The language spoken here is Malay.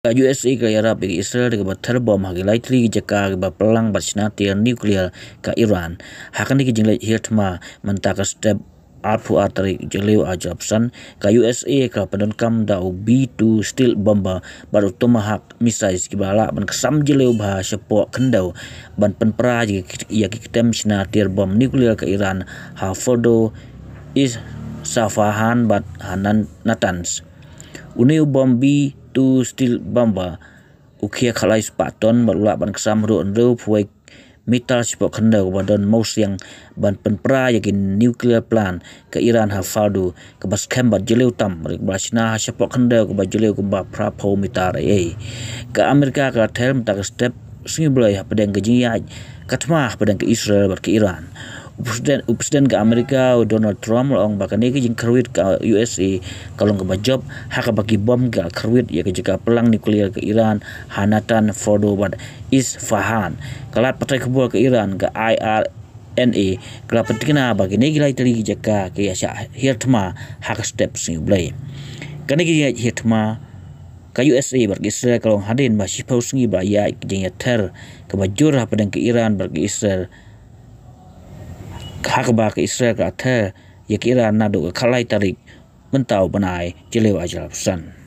USA ka Arab ke Israel ke bathar bom hagi lightly jaka ba pelang barsina tir nuclear ka Iran hakani ki jingle hirtma mentaka step arfu atari jeleu ajabsan ka USA ka padon kam da B2 steel bomba baru tomahawk missiles ki bala ban kesam jeleu ba sepo kendau ban penpra ya ki kitem sina tir bom nuclear ka Iran ha fodo is safahan bat hanan natans uneu bom B2 steel bomba ukia khalai spaton balula ban kesam ro ndo puai metal spok khanda badon maus yang ban penpra yakin nuclear plant ke Iran ha fardu ke bas kembat jeleu tam rik basna ha spok khanda ke jeleu ke ba prapo mitar ke Amerika ka term tak step singiblai ha pedang ke jiya katma pedang ke Israel bar ke Iran Presiden ke Amerika Donald Trump long bakane ke jing kerwit ke USA kalong ke bajob hak bagi bom ke kerwit ya ke jika pelang nuklear ke Iran hanatan fordo bad Isfahan kalat patrai kebua ke Iran ke IRNA kalat pentingna bagi negilai teri jaka ke yasya hirtma hak step singiblai kane ke hirtma ka USA bar Israel kalong hadin ba sipau singi ba ya ke jing ter ke bajur ha pedang ke Iran bar Israel hak ba ke Israel ka ther ya kira nado khalai tarik mentau banai jeleu ajal pesan